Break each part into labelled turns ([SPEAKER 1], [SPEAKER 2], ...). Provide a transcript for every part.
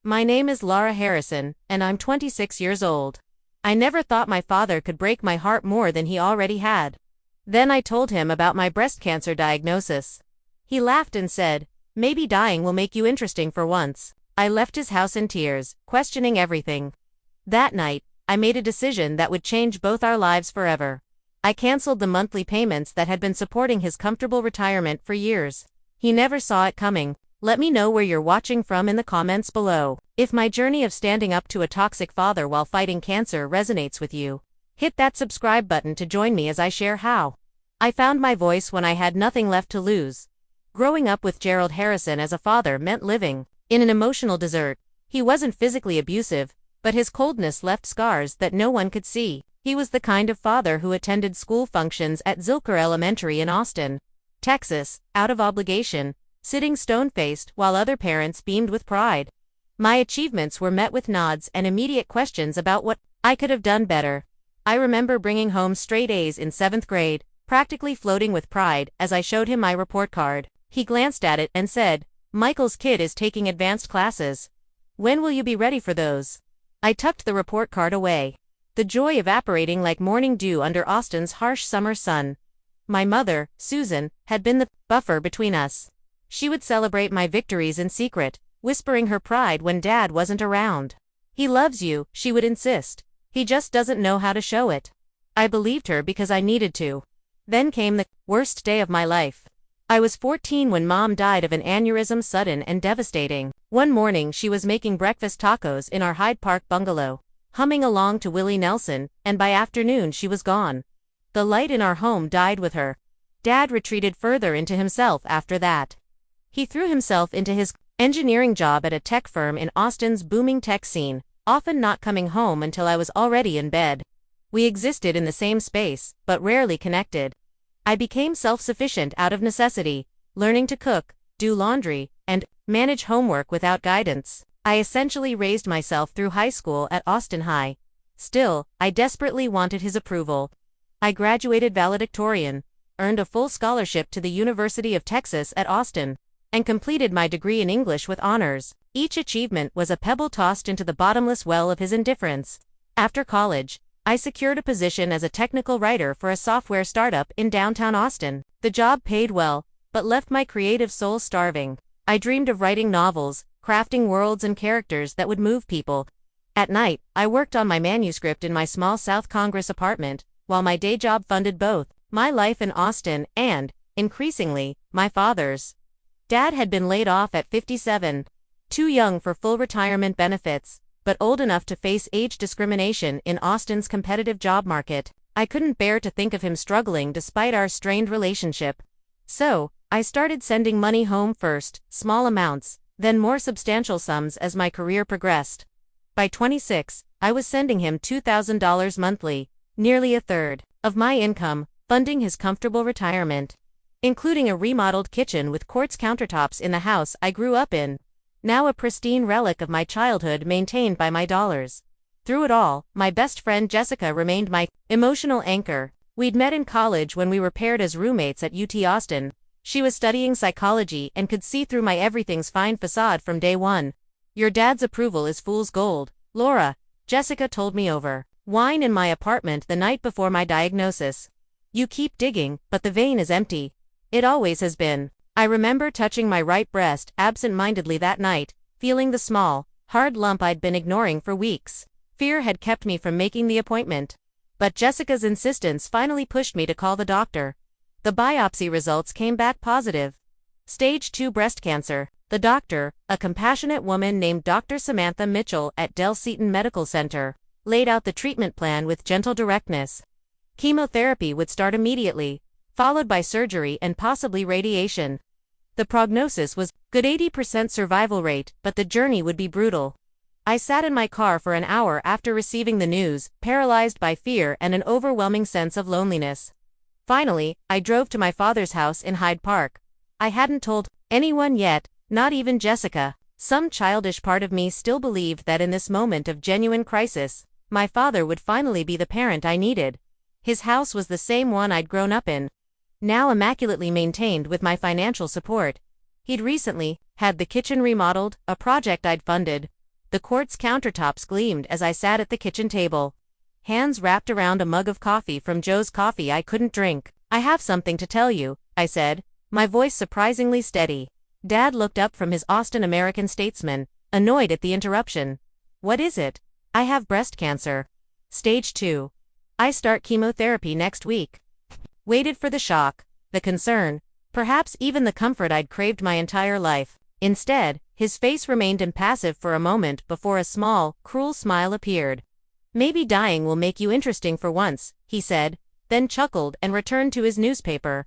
[SPEAKER 1] My name is Laura Harrison, and I'm 26 years old. I never thought my father could break my heart more than he already had. Then I told him about my breast cancer diagnosis. He laughed and said, "Maybe dying will make you interesting for once." I left his house in tears, questioning everything. That night, I made a decision that would change both our lives forever. I canceled the monthly payments that had been supporting his comfortable retirement for years. He never saw it coming. Let me know where you're watching from in the comments below. If my journey of standing up to a toxic father while fighting cancer resonates with you, hit that subscribe button to join me as I share how I found my voice when I had nothing left to lose. Growing up with Gerald Harrison as a father meant living in an emotional desert. He wasn't physically abusive, but his coldness left scars that no one could see. He was the kind of father who attended school functions at Zilker Elementary in Austin, Texas, out of obligation, sitting stone-faced while other parents beamed with pride. My achievements were met with nods and immediate questions about what I could have done better. I remember bringing home straight A's in 7th grade, practically floating with pride as I showed him my report card. He glanced at it and said, "Michael's kid is taking advanced classes. When will you be ready for those?" I tucked the report card away, the joy evaporating like morning dew under Austin's harsh summer sun. My mother, Susan, had been the buffer between us. She would celebrate my victories in secret, whispering her pride when Dad wasn't around. "He loves you," she would insist. "He just doesn't know how to show it." I believed her because I needed to. Then came the worst day of my life. I was 14 when Mom died of an aneurysm, sudden and devastating. One morning she was making breakfast tacos in our Hyde Park bungalow, humming along to Willie Nelson, and by afternoon she was gone. The light in our home died with her. Dad retreated further into himself after that. He threw himself into his engineering job at a tech firm in Austin's booming tech scene, often not coming home until I was already in bed. We existed in the same space, but rarely connected. I became self-sufficient out of necessity, learning to cook, do laundry, and manage homework without guidance. I essentially raised myself through high school at Austin High. Still, I desperately wanted his approval. I graduated valedictorian, earned a full scholarship to the University of Texas at Austin, and completed my degree in English with honors. Each achievement was a pebble tossed into the bottomless well of his indifference. After college, I secured a position as a technical writer for a software startup in downtown Austin. The job paid well, but left my creative soul starving. I dreamed of writing novels, crafting worlds and characters that would move people. At night, I worked on my manuscript in my small South Congress apartment, while my day job funded both my life in Austin and, increasingly, my father's. Dad had been laid off at 57, too young for full retirement benefits, but old enough to face age discrimination in Austin's competitive job market. I couldn't bear to think of him struggling despite our strained relationship. So, I started sending money home first, small amounts, then more substantial sums as my career progressed. By 26, I was sending him $2,000 monthly, nearly a third of my income, funding his comfortable retirement, including a remodeled kitchen with quartz countertops in the house I grew up in, now a pristine relic of my childhood maintained by my dollars. Through it all, my best friend Jessica remained my emotional anchor. We'd met in college when we were paired as roommates at UT Austin. She was studying psychology and could see through my everything's fine facade from day one. "Your dad's approval is fool's gold, Laura," Jessica told me over wine in my apartment the night before my diagnosis. "You keep digging, but the vein is empty. It always has been." I remember touching my right breast absent-mindedly that night, feeling the small, hard lump I'd been ignoring for weeks. Fear had kept me from making the appointment. But Jessica's insistence finally pushed me to call the doctor. The biopsy results came back positive. Stage 2 breast cancer. The doctor, a compassionate woman named Dr. Samantha Mitchell at Del Seton Medical Center, laid out the treatment plan with gentle directness. Chemotherapy would start immediately, followed by surgery and possibly radiation. The prognosis was good 80% survival rate, but the journey would be brutal. I sat in my car for an hour after receiving the news, paralyzed by fear and an overwhelming sense of loneliness. Finally, I drove to my father's house in Hyde Park. I hadn't told anyone yet, not even Jessica. Some childish part of me still believed that in this moment of genuine crisis, my father would finally be the parent I needed. His house was the same one I'd grown up in, now immaculately maintained with my financial support. He'd recently had the kitchen remodeled, a project I'd funded. The quartz countertops gleamed as I sat at the kitchen table. Hands wrapped around a mug of coffee from Joe's Coffee I couldn't drink. "I have something to tell you," I said, my voice surprisingly steady. Dad looked up from his Austin American Statesman, annoyed at the interruption. "What is it?" "I have breast cancer. Stage 2. I start chemotherapy next week." Waited for the shock, the concern, perhaps even the comfort I'd craved my entire life. Instead, his face remained impassive for a moment before a small, cruel smile appeared. "Maybe dying will make you interesting for once," he said, then chuckled and returned to his newspaper.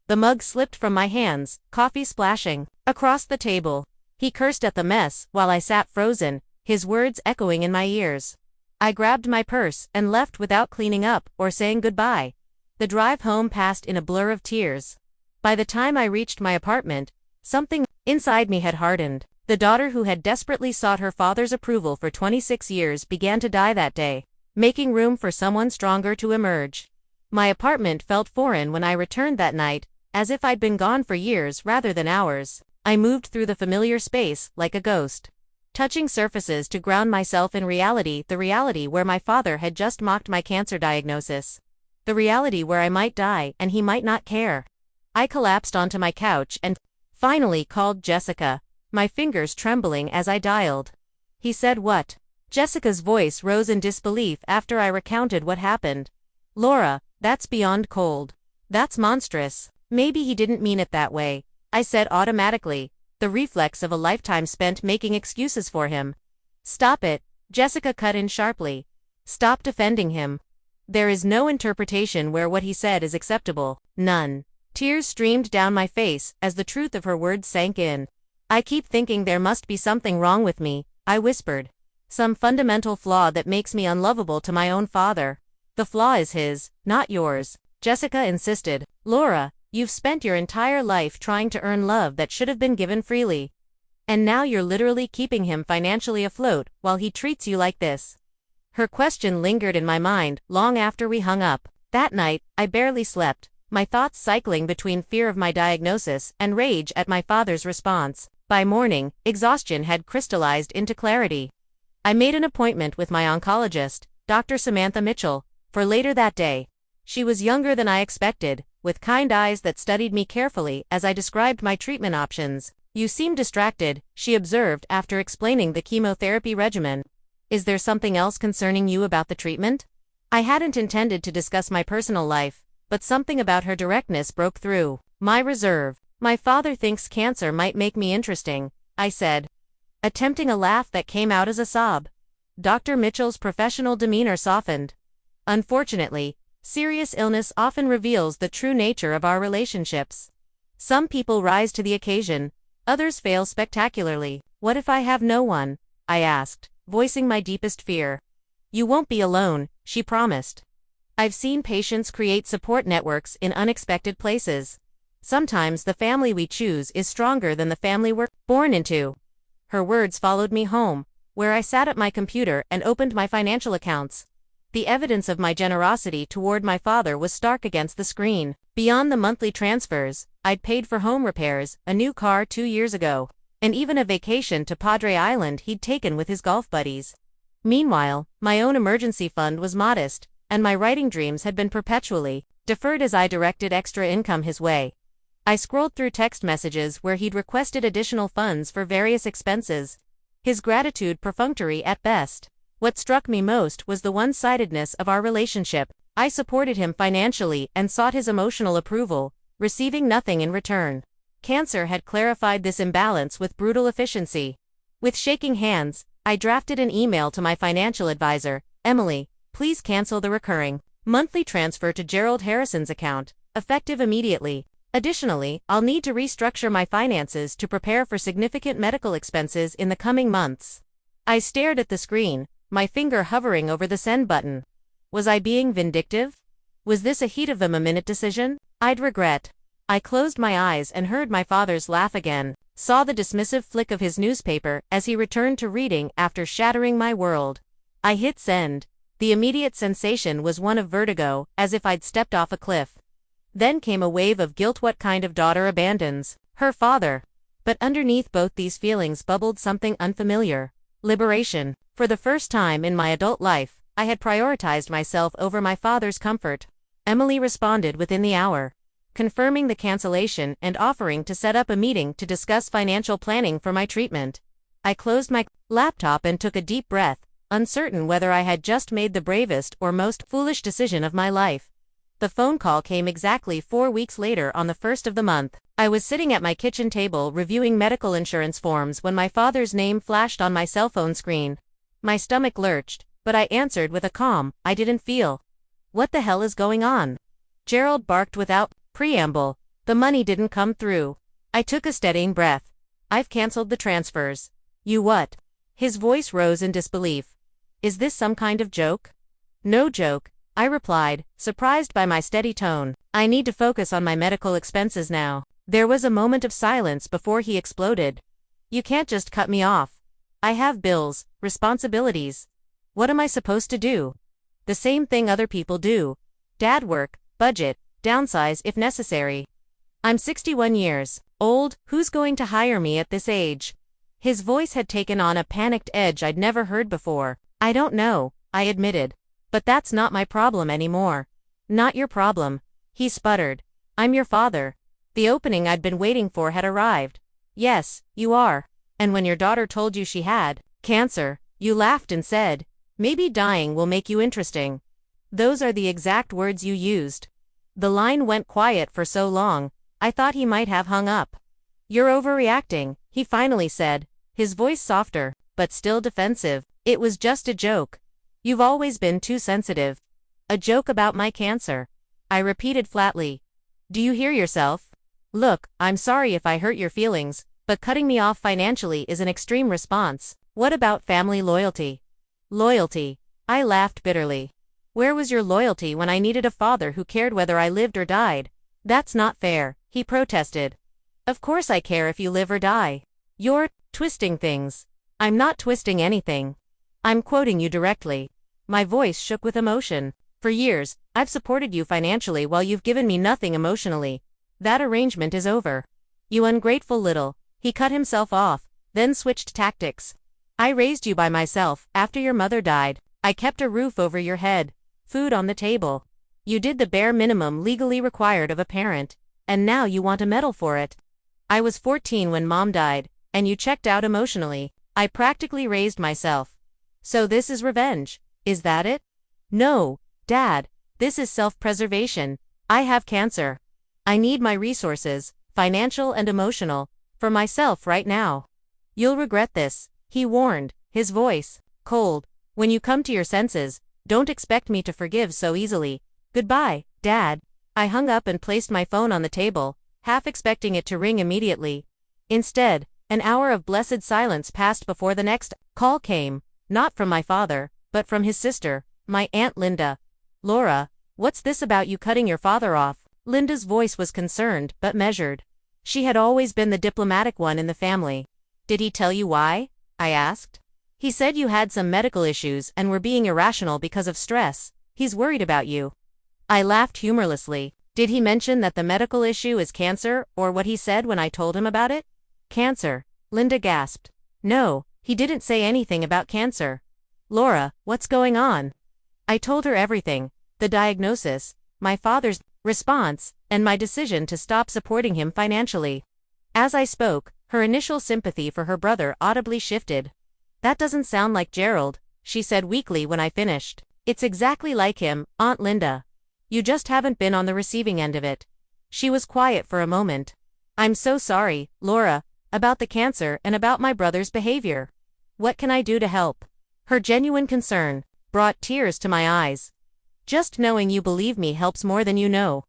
[SPEAKER 1] The mug slipped from my hands, coffee splashing across the table. He cursed at the mess while I sat frozen, his words echoing in my ears. I grabbed my purse and left without cleaning up or saying goodbye. The drive home passed in a blur of tears. By the time I reached my apartment, something inside me had hardened. The daughter who had desperately sought her father's approval for 26 years began to die that day, making room for someone stronger to emerge. My apartment felt foreign when I returned that night, as if I'd been gone for years rather than hours. I moved through the familiar space like a ghost, touching surfaces to ground myself in reality, the reality where my father had just mocked my cancer diagnosis. The reality where I might die and he might not care. I collapsed onto my couch and finally called Jessica, my fingers trembling as I dialed. "He said what?" Jessica's voice rose in disbelief after I recounted what happened. "Laura, that's beyond cold. That's monstrous." "Maybe he didn't mean it that way," I said automatically, the reflex of a lifetime spent making excuses for him. "Stop it," Jessica cut in sharply. "Stop defending him. There is no interpretation where what he said is acceptable. None." Tears streamed down my face as the truth of her words sank in. "I keep thinking there must be something wrong with me," I whispered. "Some fundamental flaw that makes me unlovable to my own father." "The flaw is his, not yours," Jessica insisted. "Laura, you've spent your entire life trying to earn love that should have been given freely. And now you're literally keeping him financially afloat while he treats you like this." Her question lingered in my mind long after we hung up. That night, I barely slept, my thoughts cycling between fear of my diagnosis and rage at my father's response. By morning, exhaustion had crystallized into clarity. I made an appointment with my oncologist, Dr. Samantha Mitchell, for later that day. She was younger than I expected, with kind eyes that studied me carefully as I described my treatment options. "You seem distracted," she observed after explaining the chemotherapy regimen. "Is there something else concerning you about the treatment?" I hadn't intended to discuss my personal life, but something about her directness broke through my reserve. "My father thinks cancer might make me interesting," I said, attempting a laugh that came out as a sob. Dr. Mitchell's professional demeanor softened. "Unfortunately, serious illness often reveals the true nature of our relationships. Some people rise to the occasion, others fail spectacularly." "What if I have no one?" I asked, voicing my deepest fear. "You won't be alone," she promised. "I've seen patients create support networks in unexpected places. Sometimes the family we choose is stronger than the family we're born into." Her words followed me home, where I sat at my computer and opened my financial accounts. The evidence of my generosity toward my father was stark against the screen. Beyond the monthly transfers, I'd paid for home repairs, a new car 2 years ago, and even a vacation to Padre Island he'd taken with his golf buddies. Meanwhile, my own emergency fund was modest, and my writing dreams had been perpetually deferred as I directed extra income his way. I scrolled through text messages where he'd requested additional funds for various expenses, his gratitude perfunctory at best. What struck me most was the one-sidedness of our relationship. I supported him financially and sought his emotional approval, receiving nothing in return. Cancer had clarified this imbalance with brutal efficiency. With shaking hands, I drafted an email to my financial advisor, "Emily, please cancel the recurring monthly transfer to Gerald Harrison's account, effective immediately. Additionally, I'll need to restructure my finances to prepare for significant medical expenses in the coming months." I stared at the screen, my finger hovering over the send button. Was I being vindictive? Was this a heat-of-the-moment decision I'd regret? I closed my eyes and heard my father's laugh again, saw the dismissive flick of his newspaper as he returned to reading after shattering my world. I hit send. The immediate sensation was one of vertigo, as if I'd stepped off a cliff. Then came a wave of guilt. What kind of daughter abandons her father? But underneath both these feelings bubbled something unfamiliar. Liberation. For the first time in my adult life, I had prioritized myself over my father's comfort. Emily responded within the hour, confirming the cancellation and offering to set up a meeting to discuss financial planning for my treatment. I closed my laptop and took a deep breath, uncertain whether I had just made the bravest or most foolish decision of my life. The phone call came exactly 4 weeks later on the 1st of the month. I was sitting at my kitchen table reviewing medical insurance forms when my father's name flashed on my cell phone screen. My stomach lurched, but I answered with a calm I didn't feel. "What the hell is going on?" Gerald barked without preamble. The money didn't come through. I took a steadying breath. "I've cancelled the transfers." "You what?" His voice rose in disbelief. "Is this some kind of joke?" "No joke," I replied, surprised by my steady tone. "I need to focus on my medical expenses now." There was a moment of silence before he exploded. "You can't just cut me off. I have bills, responsibilities. What am I supposed to do?" "The same thing other people do. Dad work, budget, downsize if necessary. I'm 61 years old, who's going to hire me at this age?" His voice had taken on a panicked edge I'd never heard before. "I don't know," I admitted. "But that's not my problem anymore." "Not your problem," he sputtered. "I'm your father." The opening I'd been waiting for had arrived. "Yes, you are. And when your daughter told you she had cancer, you laughed and said, 'Maybe dying will make you interesting.' Those are the exact words you used." The line went quiet for so long, I thought he might have hung up. "You're overreacting," he finally said, his voice softer, but still defensive. "It was just a joke. You've always been too sensitive." "A joke about my cancer," I repeated flatly. "Do you hear yourself? Look, I'm sorry if I hurt your feelings, but cutting me off financially is an extreme response. What about family loyalty?" "Loyalty?" I laughed bitterly. "Where was your loyalty when I needed a father who cared whether I lived or died?" "That's not fair," he protested. "Of course I care if you live or die. You're twisting things." "I'm not twisting anything. I'm quoting you directly." My voice shook with emotion. "For years, I've supported you financially while you've given me nothing emotionally. That arrangement is over." "You ungrateful little..." He cut himself off, then switched tactics. "I raised you by myself. After your mother died, I kept a roof over your head, food on the table. You did the bare minimum legally required of a parent, and now you want a medal for it. I was 14 when Mom died, and you checked out emotionally. I practically raised myself. So this is revenge, is that it?" "No, Dad, this is self-preservation. I have cancer. I need my resources, financial and emotional, for myself right now." "You'll regret this," he warned, his voice cold. "When you come to your senses, don't expect me to forgive so easily. Goodbye, Dad." I hung up and placed my phone on the table, half expecting it to ring immediately. Instead, an hour of blessed silence passed before the next call came, not from my father, but from his sister, my Aunt Linda. "Laura, what's this about you cutting your father off?" Linda's voice was concerned, but measured. She had always been the diplomatic one in the family. "Did he tell you why?" I asked. "He said you had some medical issues and were being irrational because of stress. He's worried about you." I laughed humorlessly. "Did he mention that the medical issue is cancer, or what he said when I told him about it?" "Cancer," Linda gasped. "No, he didn't say anything about cancer." "Laura, what's going on?" I told her everything, the diagnosis, my father's response, and my decision to stop supporting him financially. As I spoke, her initial sympathy for her brother audibly shifted. "That doesn't sound like Gerald," she said weakly when I finished. "It's exactly like him, Aunt Linda. You just haven't been on the receiving end of it." She was quiet for a moment. "I'm so sorry, Laura, about the cancer and about my brother's behavior. What can I do to help?" Her genuine concern brought tears to my eyes. "Just knowing you believe me helps more than you know."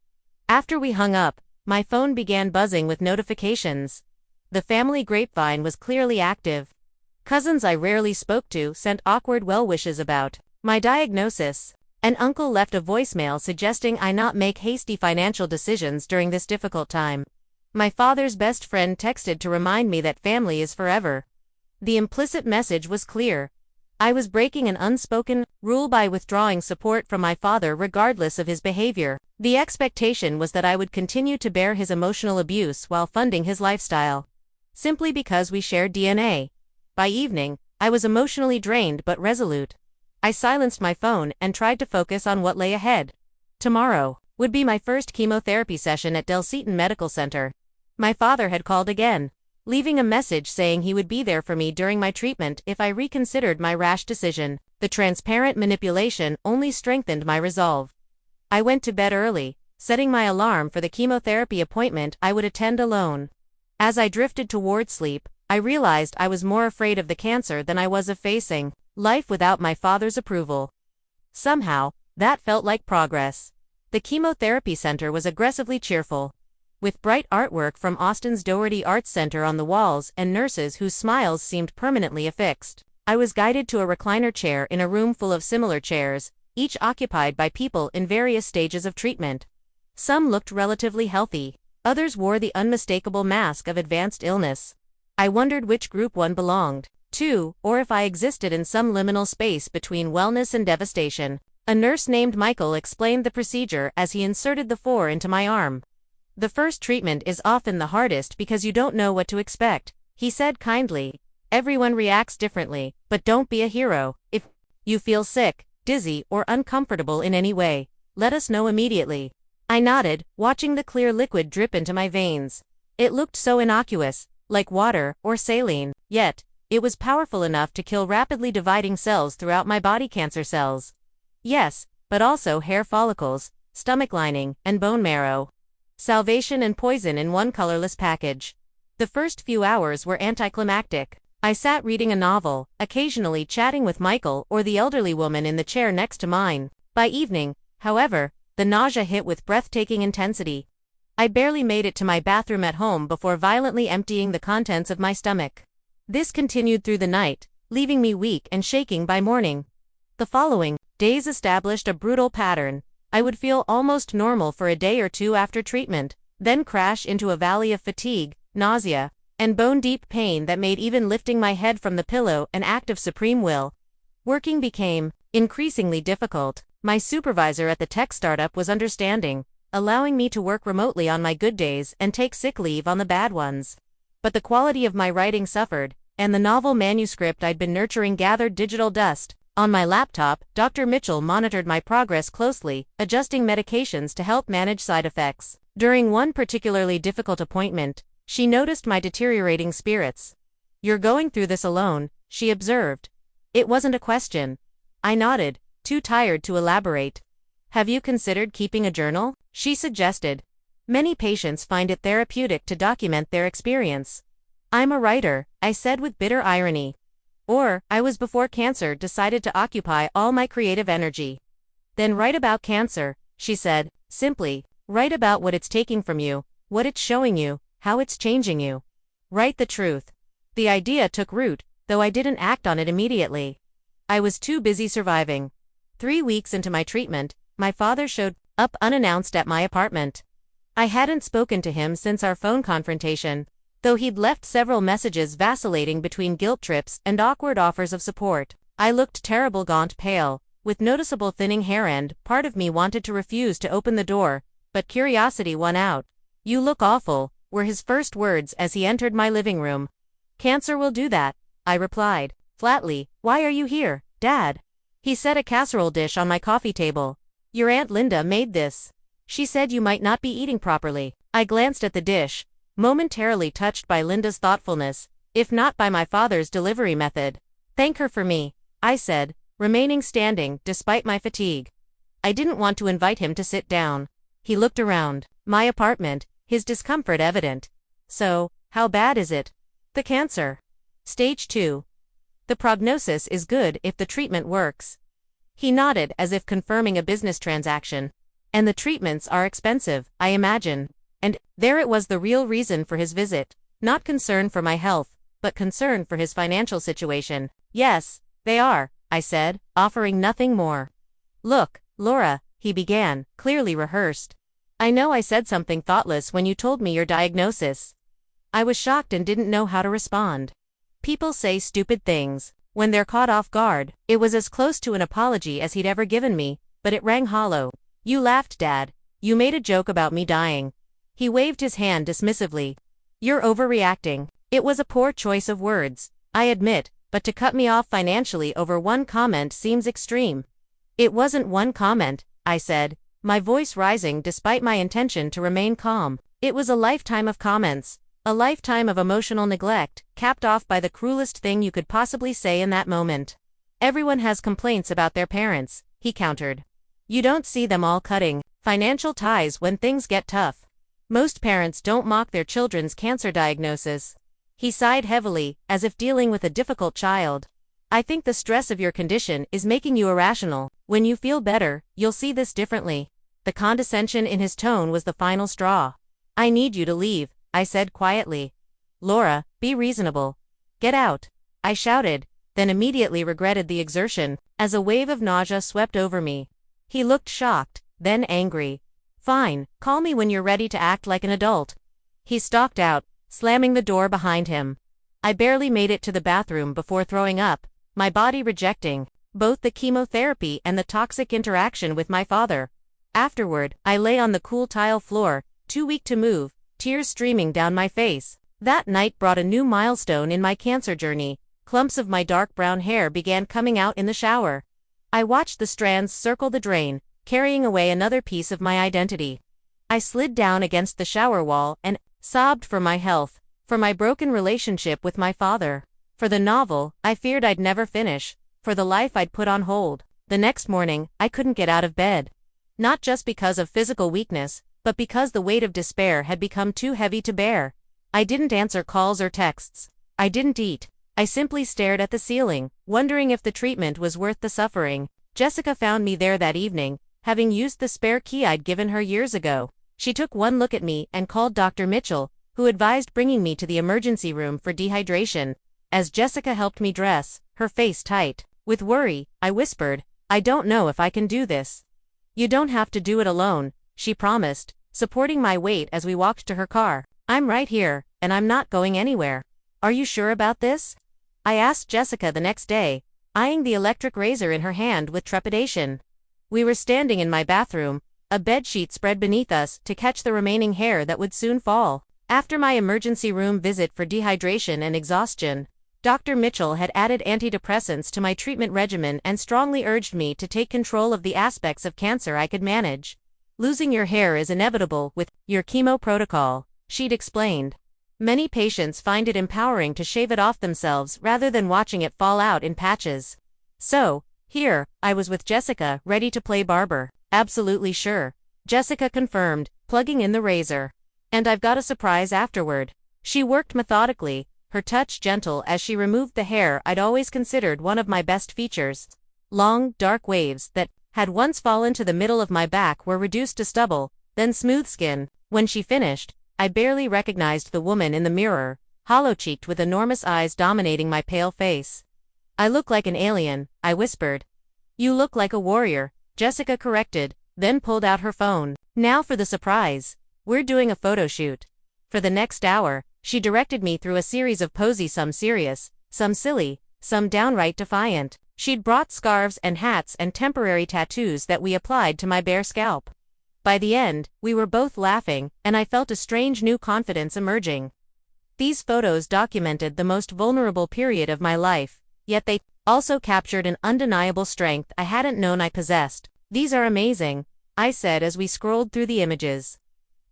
[SPEAKER 1] After we hung up, my phone began buzzing with notifications. The family grapevine was clearly active. Cousins I rarely spoke to sent awkward well wishes about my diagnosis. An uncle left a voicemail suggesting I not make hasty financial decisions during this difficult time. My father's best friend texted to remind me that family is forever. The implicit message was clear. I was breaking an unspoken rule by withdrawing support from my father regardless of his behavior. The expectation was that I would continue to bear his emotional abuse while funding his lifestyle. Simply because we shared DNA. By evening, I was emotionally drained but resolute. I silenced my phone and tried to focus on what lay ahead. Tomorrow would be my first chemotherapy session at Del Seaton Medical Center. My father had called again, leaving a message saying he would be there for me during my treatment if I reconsidered my rash decision. The transparent manipulation only strengthened my resolve. I went to bed early, setting my alarm for the chemotherapy appointment I would attend alone. As I drifted toward sleep, I realized I was more afraid of the cancer than I was of facing life without my father's approval. Somehow, that felt like progress. The chemotherapy center was aggressively cheerful, with bright artwork from Austin's Doherty Arts Center on the walls and nurses whose smiles seemed permanently affixed. I was guided to a recliner chair in a room full of similar chairs, each occupied by people in various stages of treatment. Some looked relatively healthy, others wore the unmistakable mask of advanced illness. I wondered which group one belonged to, or if I existed in some liminal space between wellness and devastation. A nurse named Michael explained the procedure as he inserted the four into my arm. The first treatment is often the hardest because you don't know what to expect, he said kindly. Everyone reacts differently, but don't be a hero. If you feel sick, dizzy, or uncomfortable in any way, let us know immediately. I nodded, watching the clear liquid drip into my veins. It looked so innocuous, like water or saline, yet it was powerful enough to kill rapidly dividing cells throughout my body. Cancer cells. Yes, but also hair follicles, stomach lining, and bone marrow. Salvation and poison in one colorless package. The first few hours were anticlimactic. I sat reading a novel, occasionally chatting with Michael or the elderly woman in the chair next to mine. By evening, however, the nausea hit with breathtaking intensity. I barely made it to my bathroom at home before violently emptying the contents of my stomach. This continued through the night, leaving me weak and shaking by morning. The following days established a brutal pattern. I would feel almost normal for a day or two after treatment, then crash into a valley of fatigue, nausea, and bone-deep pain that made even lifting my head from the pillow an act of supreme will. Working became increasingly difficult. My supervisor at the tech startup was understanding, allowing me to work remotely on my good days and take sick leave on the bad ones. But the quality of my writing suffered, and the novel manuscript I'd been nurturing gathered digital dust. On my laptop, Dr. Mitchell monitored my progress closely, adjusting medications to help manage side effects. During one particularly difficult appointment, she noticed my deteriorating spirits. "You're going through this alone," she observed. It wasn't a question. I nodded, too tired to elaborate. "Have you considered keeping a journal?" she suggested. Many patients find it therapeutic to document their experience. "I'm a writer," I said with bitter irony. Or, I was before cancer decided to occupy all my creative energy. "Then write about cancer," she said, simply. "Write about what it's taking from you, what it's showing you, how it's changing you. Write the truth." The idea took root, though I didn't act on it immediately. I was too busy surviving. 3 weeks into my treatment, my father showed up unannounced at my apartment. I hadn't spoken to him since our phone confrontation, though he'd left several messages vacillating between guilt trips and awkward offers of support. I looked terrible, gaunt, pale, with noticeable thinning hair, and part of me wanted to refuse to open the door, but curiosity won out. "You look awful," were his first words as he entered my living room. "Cancer will do that," I replied, flatly. "Why are you here, Dad?" He set a casserole dish on my coffee table. "Your Aunt Linda made this. She said you might not be eating properly." I glanced at the dish, momentarily touched by Linda's thoughtfulness, if not by my father's delivery method. "Thank her for me," I said, remaining standing despite my fatigue. I didn't want to invite him to sit down. He looked around my apartment, his discomfort evident. "So, how bad is it?" "The cancer. Stage 2. The prognosis is good if the treatment works." He nodded as if confirming a business transaction. "And the treatments are expensive, I imagine." And there it was, the real reason for his visit. Not concern for my health, but concern for his financial situation. "Yes, they are," I said, offering nothing more. "Look, Laura," he began, clearly rehearsed. "I know I said something thoughtless when you told me your diagnosis." I was shocked and didn't know how to respond. People say stupid things when they're caught off guard. It was as close to an apology as he'd ever given me, but it rang hollow. "You laughed, Dad. You made a joke about me dying." He waved his hand dismissively. "You're overreacting." It was a poor choice of words, I admit, but to cut me off financially over one comment seems extreme. It wasn't one comment, I said, my voice rising despite my intention to remain calm. It was a lifetime of comments, a lifetime of emotional neglect, capped off by the cruelest thing you could possibly say in that moment. Everyone has complaints about their parents, he countered. You don't see them all cutting financial ties when things get tough. Most parents don't mock their children's cancer diagnosis. He sighed heavily, as if dealing with a difficult child. I think the stress of your condition is making you irrational. When you feel better, you'll see this differently. The condescension in his tone was the final straw. I need you to leave, I said quietly. Laura, be reasonable. Get out, I shouted, then immediately regretted the exertion, as a wave of nausea swept over me. He looked shocked, then angry. Fine, call me when you're ready to act like an adult. He stalked out, slamming the door behind him. I barely made it to the bathroom before throwing up, my body rejecting both the chemotherapy and the toxic interaction with my father. Afterward, I lay on the cool tile floor, too weak to move, tears streaming down my face. That night brought a new milestone in my cancer journey. Clumps of my dark brown hair began coming out in the shower. I watched the strands circle the drain, carrying away another piece of my identity. I slid down against the shower wall and sobbed for my health, for my broken relationship with my father, for the novel I feared I'd never finish, for the life I'd put on hold. The next morning, I couldn't get out of bed. Not just because of physical weakness, but because the weight of despair had become too heavy to bear. I didn't answer calls or texts. I didn't eat. I simply stared at the ceiling, wondering if the treatment was worth the suffering. Jessica found me there that evening, having used the spare key I'd given her years ago. She took one look at me and called Dr. Mitchell, who advised bringing me to the emergency room for dehydration. As Jessica helped me dress, her face tight with worry, I whispered, I don't know if I can do this. You don't have to do it alone, she promised, supporting my weight as we walked to her car. I'm right here, and I'm not going anywhere. Are you sure about this? I asked Jessica the next day, eyeing the electric razor in her hand with trepidation. We were standing in my bathroom, a bedsheet spread beneath us to catch the remaining hair that would soon fall. After my emergency room visit for dehydration and exhaustion, Dr. Mitchell had added antidepressants to my treatment regimen and strongly urged me to take control of the aspects of cancer I could manage. Losing your hair is inevitable with your chemo protocol, she'd explained. Many patients find it empowering to shave it off themselves rather than watching it fall out in patches. So, here, I was with Jessica, ready to play barber. Absolutely sure, Jessica confirmed, plugging in the razor. And I've got a surprise afterward. She worked methodically, her touch gentle as she removed the hair I'd always considered one of my best features. Long, dark waves that had once fallen to the middle of my back were reduced to stubble, then smooth skin. When she finished, I barely recognized the woman in the mirror, hollow-cheeked with enormous eyes dominating my pale face. I look like an alien, I whispered. You look like a warrior, Jessica corrected, then pulled out her phone. Now for the surprise. We're doing a photo shoot. For the next hour, she directed me through a series of poses, some serious, some silly, some downright defiant. She'd brought scarves and hats and temporary tattoos that we applied to my bare scalp. By the end, we were both laughing, and I felt a strange new confidence emerging. These photos documented the most vulnerable period of my life, yet they also captured an undeniable strength I hadn't known I possessed. These are amazing, I said as we scrolled through the images.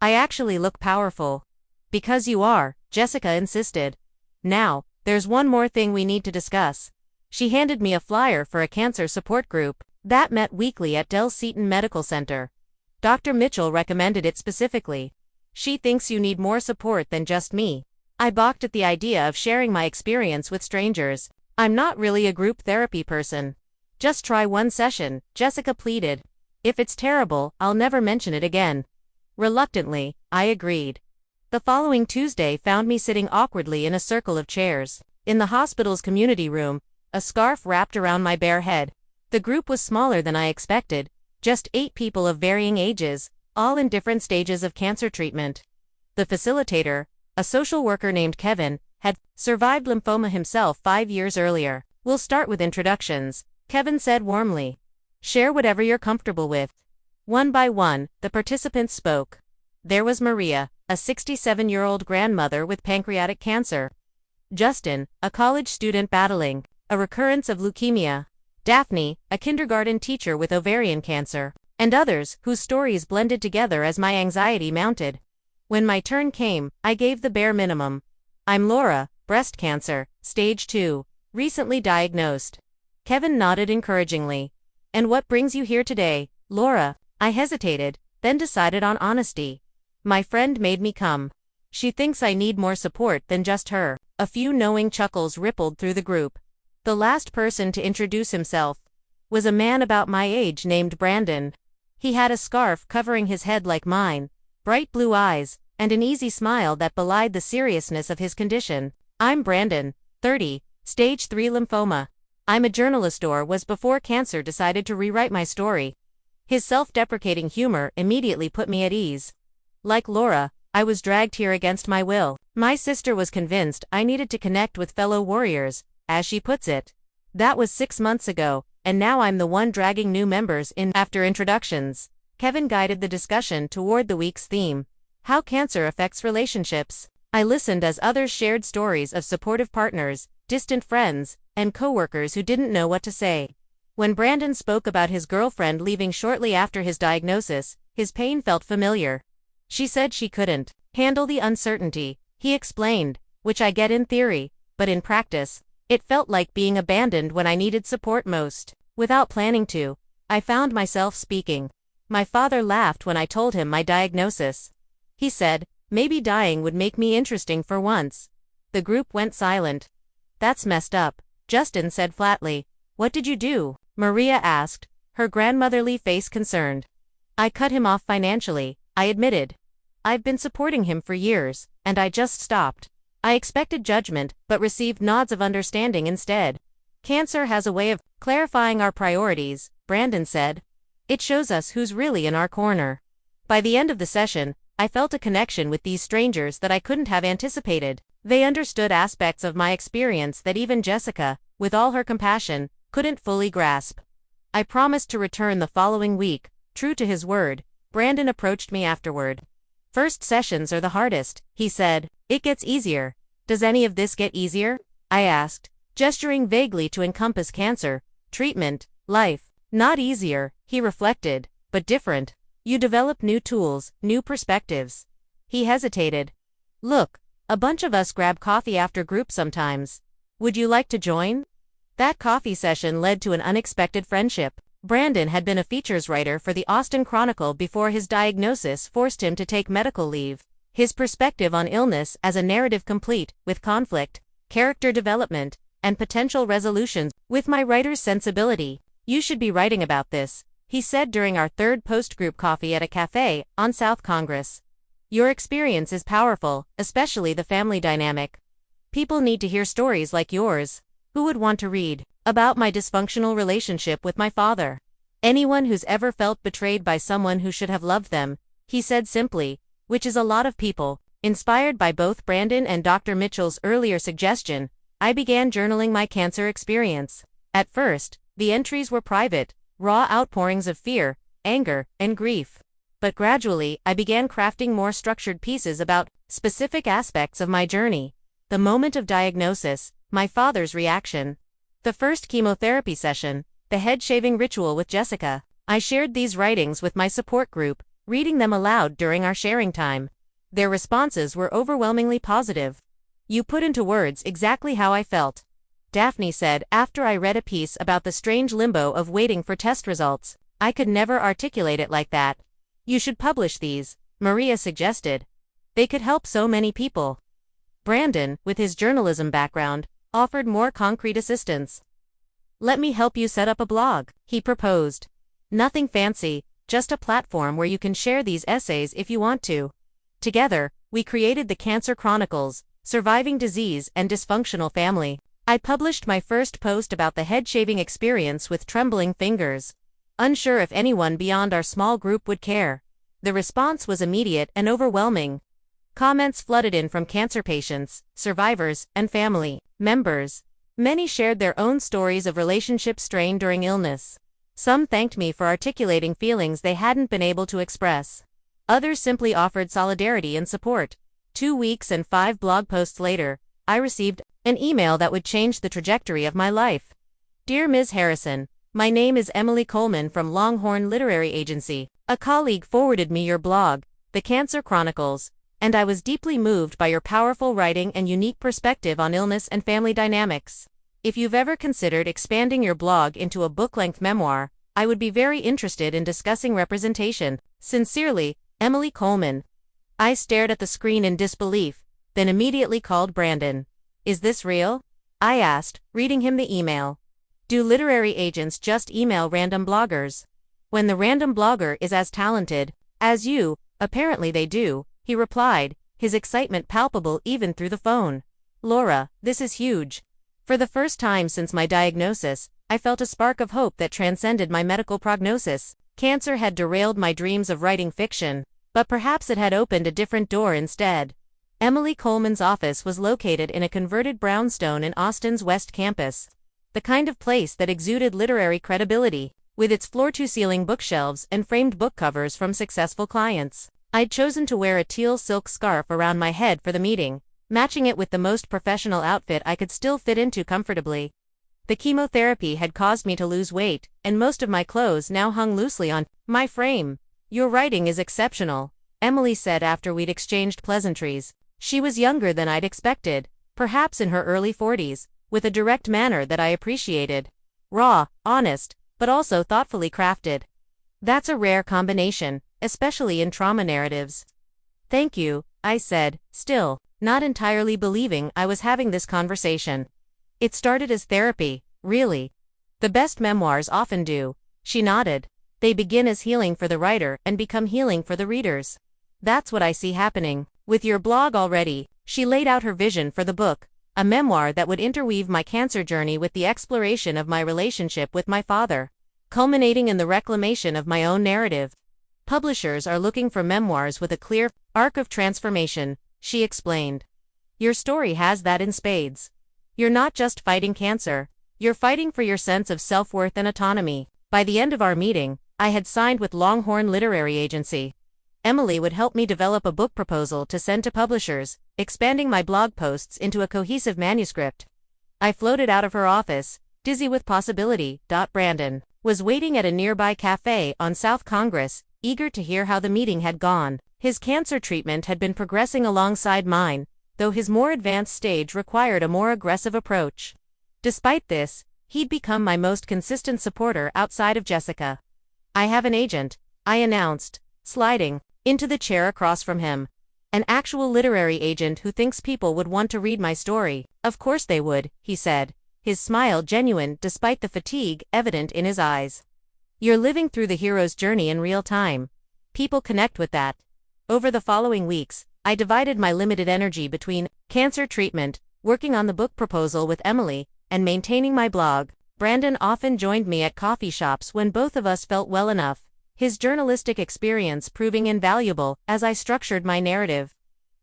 [SPEAKER 1] I actually look powerful. Because you are, Jessica insisted. Now, there's one more thing we need to discuss. She handed me a flyer for a cancer support group that met weekly at Del Seaton Medical Center. Dr. Mitchell recommended it specifically. She thinks you need more support than just me. I balked at the idea of sharing my experience with strangers. I'm not really a group therapy person. Just try one session, Jessica pleaded. If it's terrible, I'll never mention it again. Reluctantly, I agreed. The following Tuesday found me sitting awkwardly in a circle of chairs, in the hospital's community room, a scarf wrapped around my bare head. The group was smaller than I expected, just 8 people of varying ages, all in different stages of cancer treatment. The facilitator, a social worker named Kevin, had survived lymphoma himself 5 years earlier. We'll start with introductions, Kevin said warmly. Share whatever you're comfortable with. One by one, the participants spoke. There was Maria, a 67-year-old grandmother with pancreatic cancer. Justin, a college student battling a recurrence of leukemia. Daphne, a kindergarten teacher with ovarian cancer. And others, whose stories blended together as my anxiety mounted. When my turn came, I gave the bare minimum. I'm Laura, breast cancer, stage 2, recently diagnosed. Kevin nodded encouragingly. And what brings you here today, Laura? I hesitated, then decided on honesty. My friend made me come. She thinks I need more support than just her. A few knowing chuckles rippled through the group. The last person to introduce himself was a man about my age named Brandon. He had a scarf covering his head like mine, bright blue eyes, and an easy smile that belied the seriousness of his condition. I'm Brandon, 30, stage 3 lymphoma. I'm a journalist or was before cancer decided to rewrite my story. His self-deprecating humor immediately put me at ease. Like Laura, I was dragged here against my will. My sister was convinced I needed to connect with fellow warriors, as she puts it. That was 6 months ago, and now I'm the one dragging new members in. After introductions, Kevin guided the discussion toward the week's theme: how cancer affects relationships. I listened as others shared stories of supportive partners, distant friends, and coworkers who didn't know what to say. When Brandon spoke about his girlfriend leaving shortly after his diagnosis, his pain felt familiar. She said she couldn't handle the uncertainty, he explained, which I get in theory, but in practice, it felt like being abandoned when I needed support most. Without planning to, I found myself speaking. My father laughed when I told him my diagnosis. He said, maybe dying would make me interesting for once. The group went silent. That's messed up, Justin said flatly. What did you do? Maria asked, her grandmotherly face concerned. I cut him off financially, I admitted. I've been supporting him for years, and I just stopped. I expected judgment, but received nods of understanding instead. Cancer has a way of clarifying our priorities, Brandon said. It shows us who's really in our corner. By the end of the session, I felt a connection with these strangers that I couldn't have anticipated. They understood aspects of my experience that even Jessica, with all her compassion, couldn't fully grasp. I promised to return the following week. True to his word, Brandon approached me afterward. First sessions are the hardest, he said. It gets easier. Does any of this get easier? I asked, gesturing vaguely to encompass cancer, treatment, life. Not easier, he reflected, but different. You develop new tools, new perspectives. He hesitated. Look, a bunch of us grab coffee after group sometimes. Would you like to join? That coffee session led to an unexpected friendship. Brandon had been a features writer for the Austin Chronicle before his diagnosis forced him to take medical leave. His perspective on illness as a narrative complete with conflict, character development, and potential resolutions. With my writer's sensibility, you should be writing about this, he said during our third post-group coffee at a cafe on South Congress. Your experience is powerful, especially the family dynamic. People need to hear stories like yours. Who would want to read about my dysfunctional relationship with my father? Anyone who's ever felt betrayed by someone who should have loved them, he said simply, which is a lot of people. Inspired by both Brandon and Dr. Mitchell's earlier suggestion, I began journaling my cancer experience. At first, the entries were private, raw outpourings of fear, anger, and grief. But gradually, I began crafting more structured pieces about specific aspects of my journey. The moment of diagnosis, my father's reaction. The first chemotherapy session, the head-shaving ritual with Jessica. I shared these writings with my support group, reading them aloud during our sharing time. Their responses were overwhelmingly positive. You put into words exactly how I felt, Daphne said after I read a piece about the strange limbo of waiting for test results. I could never articulate it like that. You should publish these, Maria suggested. They could help so many people. Brandon, with his journalism background, offered more concrete assistance. Let me help you set up a blog, he proposed. Nothing fancy, just a platform where you can share these essays if you want to. Together, we created the Cancer Chronicles, Surviving Disease and Dysfunctional Family. I published my first post about the head-shaving experience with trembling fingers. Unsure if anyone beyond our small group would care. The response was immediate and overwhelming. Comments flooded in from cancer patients, survivors, and family members. Many shared their own stories of relationship strain during illness. Some thanked me for articulating feelings they hadn't been able to express. Others simply offered solidarity and support. 2 weeks and 5 blog posts later, I received An email that would change the trajectory of my life. Dear Ms. Harrison, my name is Emily Coleman from Longhorn Literary Agency. A colleague forwarded me your blog, The Cancer Chronicles, and I was deeply moved by your powerful writing and unique perspective on illness and family dynamics. If you've ever considered expanding your blog into a book-length memoir, I would be very interested in discussing representation. Sincerely, Emily Coleman. I stared at the screen in disbelief, then immediately called Brandon. Is this real? I asked, reading him the email. Do literary agents just email random bloggers? When the random blogger is as talented as you, apparently they do, he replied, his excitement palpable even through the phone. Laura, this is huge. For the first time since my diagnosis, I felt a spark of hope that transcended my medical prognosis. Cancer had derailed my dreams of writing fiction, but perhaps it had opened a different door instead. Emily Coleman's office was located in a converted brownstone in Austin's West Campus. The kind of place that exuded literary credibility, with its floor-to-ceiling bookshelves and framed book covers from successful clients. I'd chosen to wear a teal silk scarf around my head for the meeting, matching it with the most professional outfit I could still fit into comfortably. The chemotherapy had caused me to lose weight, and most of my clothes now hung loosely on my frame. Your writing is exceptional, Emily said after we'd exchanged pleasantries. She was younger than I'd expected, perhaps in her early 40s, with a direct manner that I appreciated. Raw, honest, but also thoughtfully crafted. That's a rare combination, especially in trauma narratives. Thank you, I said, still not entirely believing I was having this conversation. It started as therapy, really. The best memoirs often do, she nodded. They begin as healing for the writer and become healing for the readers. That's what I see happening with your blog already. She laid out her vision for the book, a memoir that would interweave my cancer journey with the exploration of my relationship with my father, culminating in the reclamation of my own narrative. Publishers are looking for memoirs with a clear arc of transformation, she explained. Your story has that in spades. You're not just fighting cancer, you're fighting for your sense of self-worth and autonomy. By the end of our meeting, I had signed with Longhorn Literary Agency. Emily would help me develop a book proposal to send to publishers, expanding my blog posts into a cohesive manuscript. I floated out of her office, dizzy with possibility. Brandon was waiting at a nearby cafe on South Congress, eager to hear how the meeting had gone. His cancer treatment had been progressing alongside mine, though his more advanced stage required a more aggressive approach. Despite this, he'd become my most consistent supporter outside of Jessica. I have an agent, I announced, sliding into the chair across from him. An actual literary agent who thinks people would want to read my story. Of course they would, he said, his smile genuine despite the fatigue evident in his eyes. You're living through the hero's journey in real time. People connect with that. Over the following weeks, I divided my limited energy between cancer treatment, working on the book proposal with Emily, and maintaining my blog. Brandon often joined me at coffee shops when both of us felt well enough, his journalistic experience proving invaluable as I structured my narrative.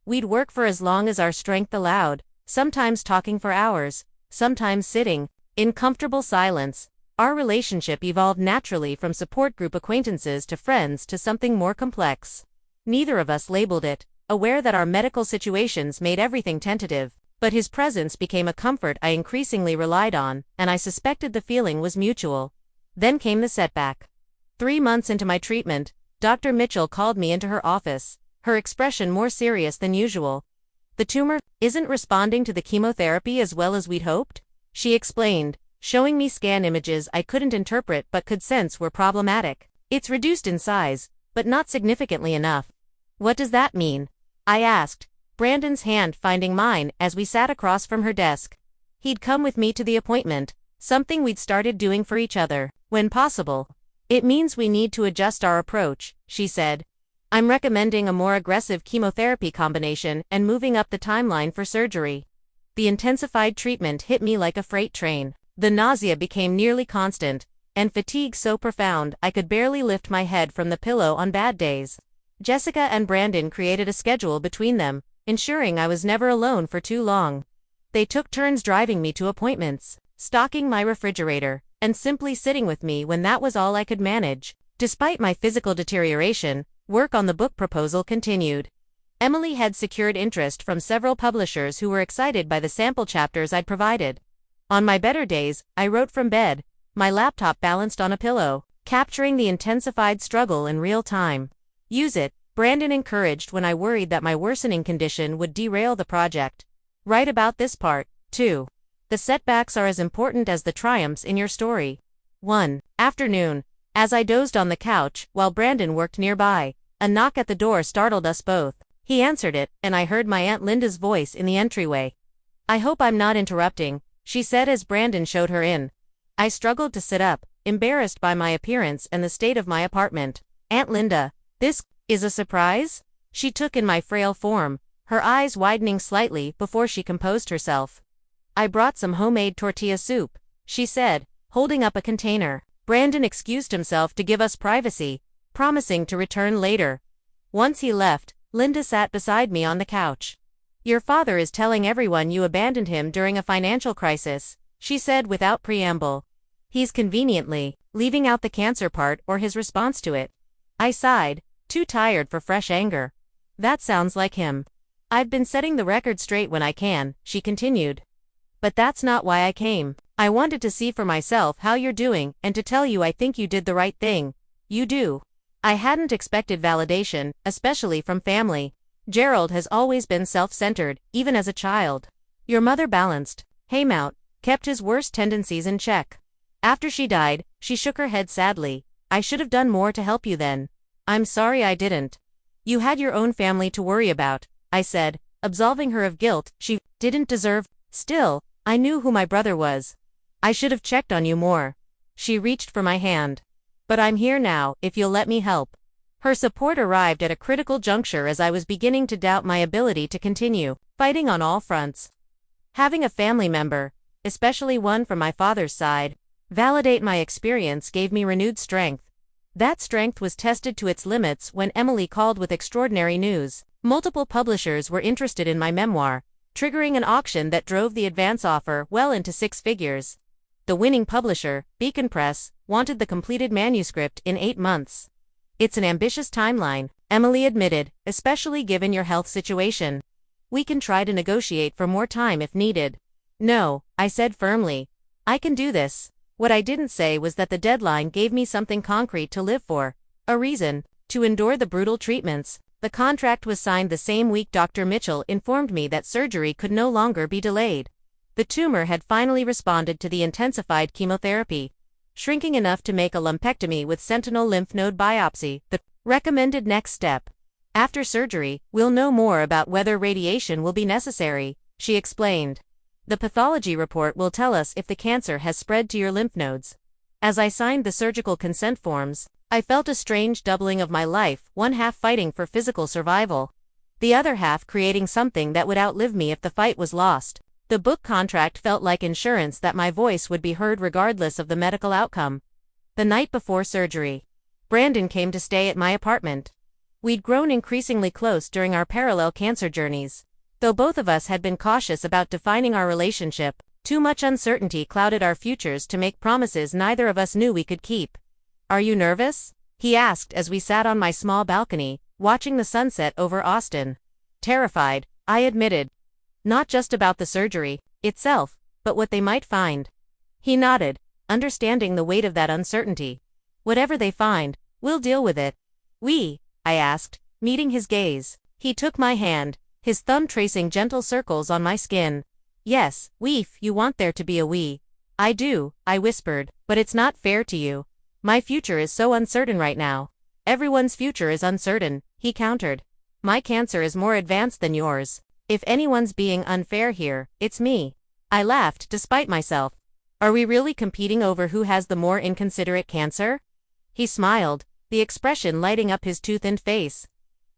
[SPEAKER 1] We'd work for as long as our strength allowed, sometimes talking for hours, sometimes sitting in comfortable silence. Our relationship evolved naturally from support group acquaintances to friends to something more complex. Neither of us labeled it, aware that our medical situations made everything tentative, but his presence became a comfort I increasingly relied on, and I suspected the feeling was mutual. Then came the setback. 3 months into my treatment, Dr. Mitchell called me into her office, her expression more serious than usual. The tumor isn't responding to the chemotherapy as well as we'd hoped, she explained, showing me scan images I couldn't interpret but could sense were problematic. It's reduced in size, but not significantly enough. What does that mean? I asked, Brandon's hand finding mine as we sat across from her desk. He'd come with me to the appointment, something we'd started doing for each other, when possible. It means we need to adjust our approach, she said. I'm recommending a more aggressive chemotherapy combination and moving up the timeline for surgery. The intensified treatment hit me like a freight train. The nausea became nearly constant, and fatigue so profound I could barely lift my head from the pillow on bad days. Jessica and Brandon created a schedule between them, ensuring I was never alone for too long. They took turns driving me to appointments, stocking my refrigerator, and simply sitting with me when that was all I could manage. Despite my physical deterioration, work on the book proposal continued. Emily had secured interest from several publishers who were excited by the sample chapters I'd provided. On my better days, I wrote from bed, my laptop balanced on a pillow, capturing the intensified struggle in real time. Use it, Brandon encouraged when I worried that my worsening condition would derail the project. Write about this part, too. The setbacks are as important as the triumphs in your story. 1. Afternoon. As I dozed on the couch, while Brandon worked nearby, a knock at the door startled us both. He answered it, and I heard my Aunt Linda's voice in the entryway. "I hope I'm not interrupting," she said as Brandon showed her in. I struggled to sit up, embarrassed by my appearance and the state of my apartment. "Aunt Linda, this is a surprise?" She took in my frail form, her eyes widening slightly before she composed herself. "I brought some homemade tortilla soup," she said, holding up a container. Brandon excused himself to give us privacy, promising to return later. Once he left, Linda sat beside me on the couch. "Your father is telling everyone you abandoned him during a financial crisis," she said without preamble. "He's conveniently leaving out the cancer part or his response to it." I sighed, too tired for fresh anger. "That sounds like him. I've been setting the record straight when I can," she continued. "But that's not why I came. I wanted to see for myself how you're doing and to tell you I think you did the right thing. You do." I hadn't expected validation, especially from family. Gerald has always been self-centered, even as a child. Your mother balanced him out, kept his worst tendencies in check. After she died, she shook her head sadly. "I should have done more to help you then. I'm sorry I didn't." "You had your own family to worry about," I said, absolving her of guilt she didn't deserve. Still, I knew who my brother was. "I should have checked on you more." She reached for my hand. "But I'm here now, if you'll let me help." Her support arrived at a critical juncture as I was beginning to doubt my ability to continue fighting on all fronts. Having a family member, especially one from my father's side, validate my experience gave me renewed strength. That strength was tested to its limits when Emily called with extraordinary news. Multiple publishers were interested in my memoir, triggering an auction that drove the advance offer well into 6 figures. The winning publisher, Beacon Press, wanted the completed manuscript in 8 months. "It's an ambitious timeline," Emily admitted, "especially given your health situation. We can try to negotiate for more time if needed." "No," I said firmly. "I can do this." What I didn't say was that the deadline gave me something concrete to live for, a reason to endure the brutal treatments. The contract was signed the same week Dr. Mitchell informed me that surgery could no longer be delayed. The tumor had finally responded to the intensified chemotherapy, shrinking enough to make a lumpectomy with sentinel lymph node biopsy, the recommended next step. "After surgery, we'll know more about whether radiation will be necessary," she explained. "The pathology report will tell us if the cancer has spread to your lymph nodes." As I signed the surgical consent forms, I felt a strange doubling of my life, one half fighting for physical survival, the other half creating something that would outlive me if the fight was lost. The book contract felt like insurance that my voice would be heard regardless of the medical outcome. The night before surgery, Brandon came to stay at my apartment. We'd grown increasingly close during our parallel cancer journeys. Though both of us had been cautious about defining our relationship, too much uncertainty clouded our futures to make promises neither of us knew we could keep. "Are you nervous?" he asked as we sat on my small balcony, watching the sunset over Austin. "Terrified," I admitted. "Not just about the surgery itself, but what they might find." He nodded, understanding the weight of that uncertainty. "Whatever they find, we'll deal with it." I asked, meeting his gaze. He took my hand, his thumb tracing gentle circles on my skin. "Yes, you want there to be a we." "I do," I whispered, "but it's not fair to you. My future is so uncertain right now." "Everyone's future is uncertain," he countered. "My cancer is more advanced than yours. If anyone's being unfair here, it's me." I laughed despite myself. "Are we really competing over who has the more inconsiderate cancer?" He smiled, the expression lighting up his toothed face.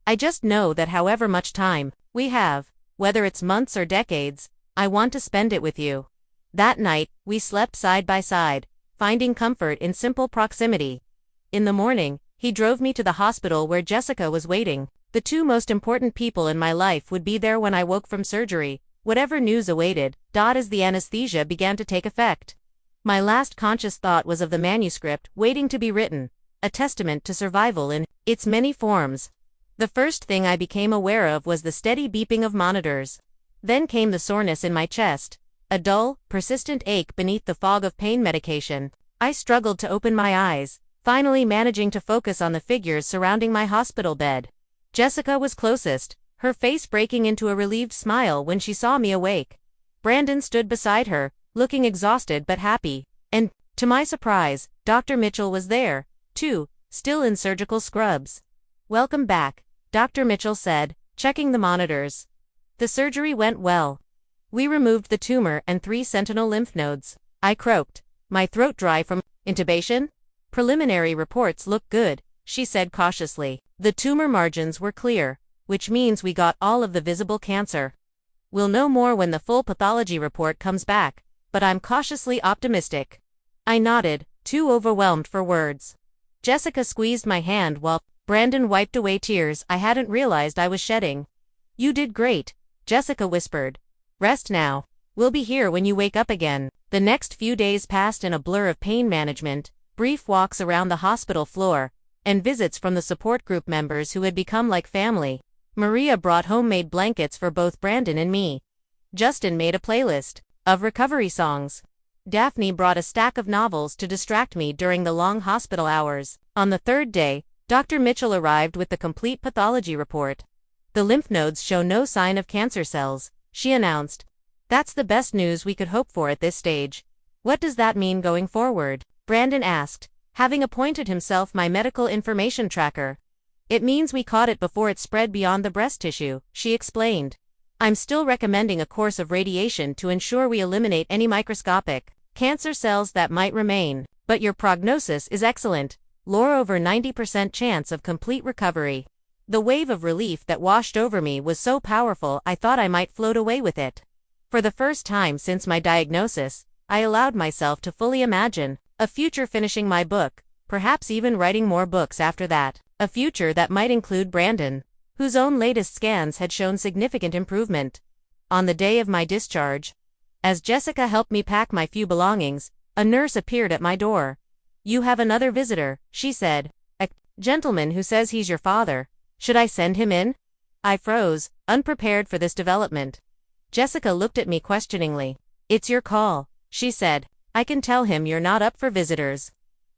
[SPEAKER 1] "I just know that however much time we have, whether it's months or decades, I want to spend it with you." That night, we slept side by side, finding comfort in simple proximity. In the morning, he drove me to the hospital where Jessica was waiting. The two most important people in my life would be there when I woke from surgery, whatever news awaited, as the anesthesia began to take effect. My last conscious thought was of the manuscript waiting to be written, a testament to survival in its many forms. The first thing I became aware of was the steady beeping of monitors. Then came the soreness in my chest, a dull, persistent ache beneath the fog of pain medication. I struggled to open my eyes, finally managing to focus on the figures surrounding my hospital bed. Jessica was closest, her face breaking into a relieved smile when she saw me awake. Brandon stood beside her, looking exhausted but happy, and, to my surprise, Dr. Mitchell was there, too, still in surgical scrubs. "Welcome back," Dr. Mitchell said, checking the monitors. "The surgery went well. We removed the tumor and 3 sentinel lymph nodes," I croaked, my throat dry from intubation. "Preliminary reports look good," she said cautiously. "The tumor margins were clear, which means we got all of the visible cancer. We'll know more when the full pathology report comes back, but I'm cautiously optimistic." I nodded, too overwhelmed for words. Jessica squeezed my hand while Brandon wiped away tears I hadn't realized I was shedding. "You did great," Jessica whispered. "Rest now. We'll be here when you wake up again." The next few days passed in a blur of pain management, brief walks around the hospital floor, and visits from the support group members who had become like family. Maria brought homemade blankets for both Brandon and me. Justin made a playlist of recovery songs. Daphne brought a stack of novels to distract me during the long hospital hours. On the 3rd day, Dr. Mitchell arrived with the complete pathology report. "The lymph nodes show no sign of cancer cells," she announced. "That's the best news we could hope for at this stage." "What does that mean going forward?" Brandon asked, having appointed himself my medical information tracker. "It means we caught it before it spread beyond the breast tissue," she explained. "I'm still recommending a course of radiation to ensure we eliminate any microscopic cancer cells that might remain. But your prognosis is excellent. Over 90% chance of complete recovery." The wave of relief that washed over me was so powerful I thought I might float away with it. For the first time since my diagnosis, I allowed myself to fully imagine a future finishing my book, perhaps even writing more books after that. A future that might include Brandon, whose own latest scans had shown significant improvement. On the day of my discharge, as Jessica helped me pack my few belongings, a nurse appeared at my door. "You have another visitor," she said. "A gentleman who says he's your father. Should I send him in?" I froze, unprepared for this development. Jessica looked at me questioningly. "It's your call," she said. "I can tell him you're not up for visitors."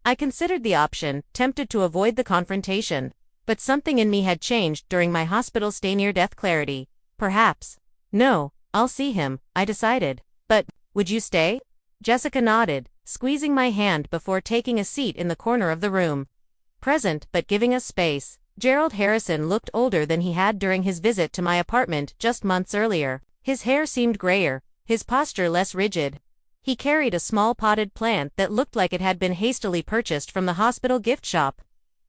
[SPEAKER 1] I considered the option, tempted to avoid the confrontation. But something in me had changed during my hospital stay near death clarity. Perhaps. "No, I'll see him," I decided. "But, would you stay?" Jessica nodded, squeezing my hand before taking a seat in the corner of the room. Present but giving us space, Gerald Harrison looked older than he had during his visit to my apartment just months earlier. His hair seemed grayer, his posture less rigid. He carried a small potted plant that looked like it had been hastily purchased from the hospital gift shop.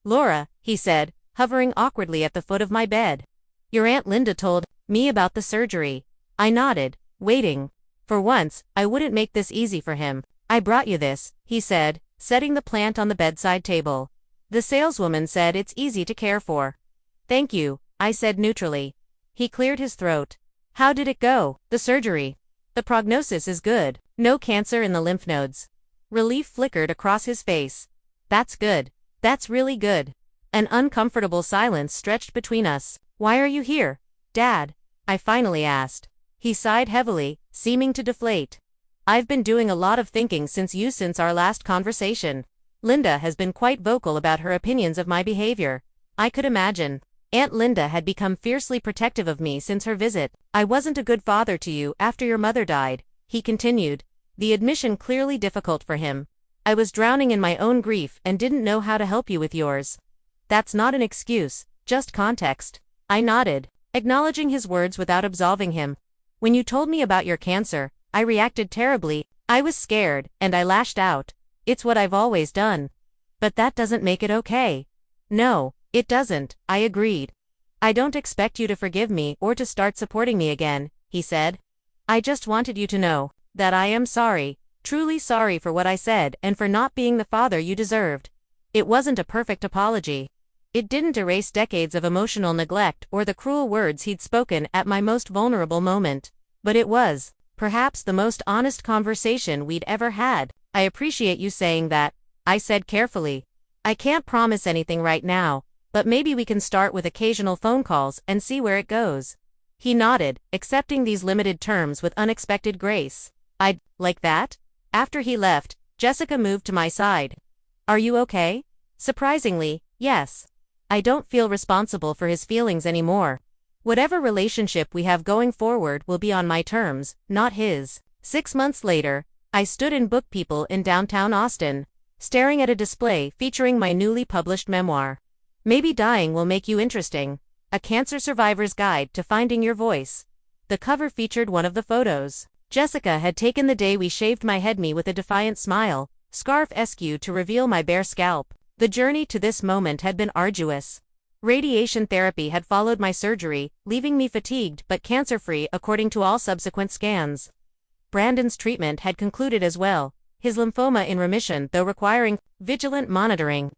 [SPEAKER 1] "Laura," he said, hovering awkwardly at the foot of my bed. "Your Aunt Linda told me about the surgery." I nodded, waiting. For once, I wouldn't make this easy for him. "I brought you this," he said, setting the plant on the bedside table. "The saleswoman said it's easy to care for." "Thank you," I said neutrally. He cleared his throat. "How did it go, the surgery?" "The prognosis is good. No cancer in the lymph nodes." Relief flickered across his face. "That's good. That's really good." An uncomfortable silence stretched between us. "Why are you here, Dad?" I finally asked. He sighed heavily, seeming to deflate. "I've been doing a lot of thinking since our last conversation. Linda has been quite vocal about her opinions of my behavior. I could imagine. Aunt Linda had become fiercely protective of me since her visit. I wasn't a good father to you after your mother died," he continued, the admission clearly difficult for him. "I was drowning in my own grief and didn't know how to help you with yours." "That's not an excuse, just context." I nodded, acknowledging his words without absolving him. "When you told me about your cancer, I reacted terribly. I was scared, and I lashed out. It's what I've always done." "But that doesn't make it okay." "No, it doesn't," I agreed. "I don't expect you to forgive me or to start supporting me again," he said. "I just wanted you to know that I am sorry, truly sorry for what I said and for not being the father you deserved." It wasn't a perfect apology. It didn't erase decades of emotional neglect or the cruel words he'd spoken at my most vulnerable moment. But it was, perhaps, the most honest conversation we'd ever had. "I appreciate you saying that," I said carefully. "I can't promise anything right now, but maybe we can start with occasional phone calls and see where it goes." He nodded, accepting these limited terms with unexpected grace. "I'd like that?" After he left, Jessica moved to my side. "Are you okay?" Surprisingly, yes. I don't feel responsible for his feelings anymore. Whatever relationship we have going forward will be on my terms, not his. 6 months later, I stood in Book People in downtown Austin, staring at a display featuring my newly published memoir. Maybe Dying Will Make You Interesting: A Cancer Survivor's Guide to Finding Your Voice. The cover featured one of the photos. Jessica had taken the day we shaved my head me with a defiant smile, scarf askew to reveal my bare scalp. The journey to this moment had been arduous. Radiation therapy had followed my surgery, leaving me fatigued but cancer-free according to all subsequent scans. Brandon's treatment had concluded as well, his lymphoma in remission though requiring vigilant monitoring.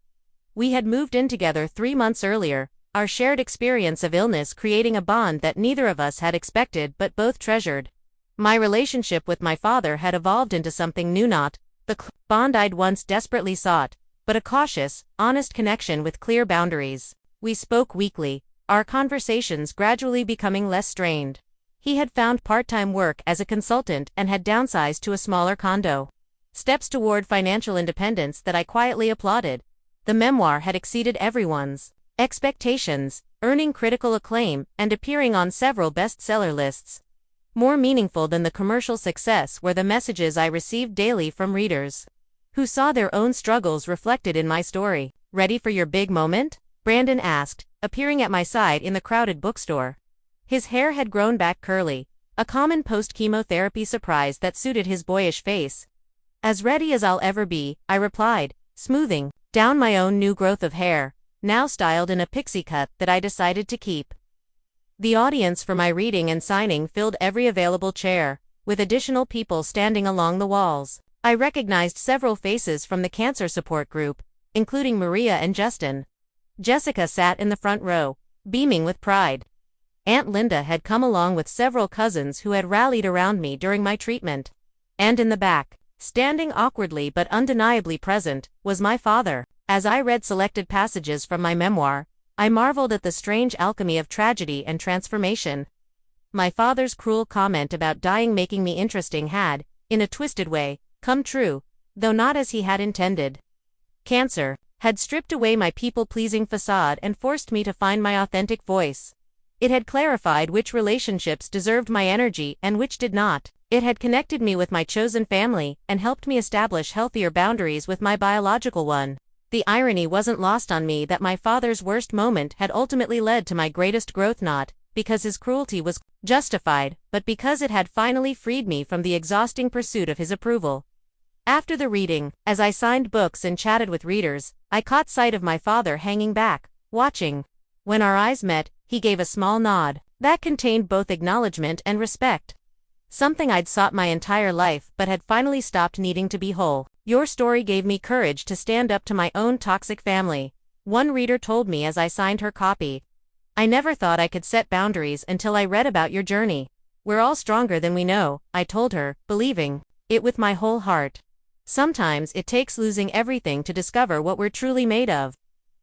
[SPEAKER 1] We had moved in together 3 months earlier, our shared experience of illness creating a bond that neither of us had expected but both treasured. My relationship with my father had evolved into something new, not the bond I'd once desperately sought, but a cautious, honest connection with clear boundaries. We spoke weekly, our conversations gradually becoming less strained. He had found part-time work as a consultant and had downsized to a smaller condo. Steps toward financial independence that I quietly applauded. The memoir had exceeded everyone's expectations, earning critical acclaim and appearing on several bestseller lists. More meaningful than the commercial success were the messages I received daily from readers who saw their own struggles reflected in my story. "Ready for your big moment?" Brandon asked, appearing at my side in the crowded bookstore. His hair had grown back curly, a common post-chemotherapy surprise that suited his boyish face. "As ready as I'll ever be," I replied, smoothing down my own new growth of hair, now styled in a pixie cut that I decided to keep. The audience for my reading and signing filled every available chair, with additional people standing along the walls. I recognized several faces from the cancer support group, including Maria and Justin. Jessica sat in the front row, beaming with pride. Aunt Linda had come along with several cousins who had rallied around me during my treatment. And in the back, standing awkwardly but undeniably present, was my father. As I read selected passages from my memoir, I marveled at the strange alchemy of tragedy and transformation. My father's cruel comment about dying making me interesting had, in a twisted way, come true, though not as he had intended. Cancer had stripped away my people-pleasing facade and forced me to find my authentic voice. It had clarified which relationships deserved my energy and which did not. It had connected me with my chosen family and helped me establish healthier boundaries with my biological one. The irony wasn't lost on me that my father's worst moment had ultimately led to my greatest growth, not because his cruelty was justified, but because it had finally freed me from the exhausting pursuit of his approval. After the reading, as I signed books and chatted with readers, I caught sight of my father hanging back, watching. When our eyes met, he gave a small nod that contained both acknowledgement and respect. Something I'd sought my entire life but had finally stopped needing to be whole. "Your story gave me courage to stand up to my own toxic family," one reader told me as I signed her copy. "I never thought I could set boundaries until I read about your journey." "We're all stronger than we know," I told her, believing it with my whole heart. Sometimes it takes losing everything to discover what we're truly made of.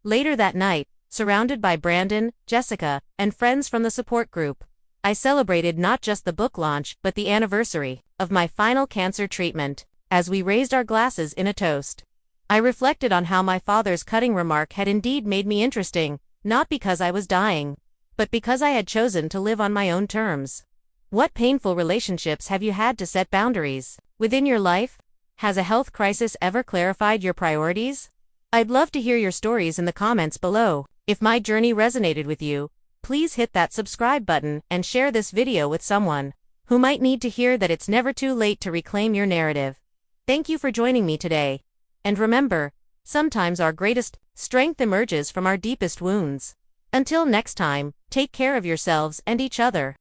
[SPEAKER 1] Later that night, surrounded by Brandon, Jessica, and friends from the support group, I celebrated not just the book launch but the anniversary of my final cancer treatment. As we raised our glasses in a toast, I reflected on how my father's cutting remark had indeed made me interesting, not because I was dying, but because I had chosen to live on my own terms. What painful relationships have you had to set boundaries within your life? Has a health crisis ever clarified your priorities? I'd love to hear your stories in the comments below. If my journey resonated with you, please hit that subscribe button and share this video with someone who might need to hear that it's never too late to reclaim your narrative. Thank you for joining me today. And remember, sometimes our greatest strength emerges from our deepest wounds. Until next time, take care of yourselves and each other.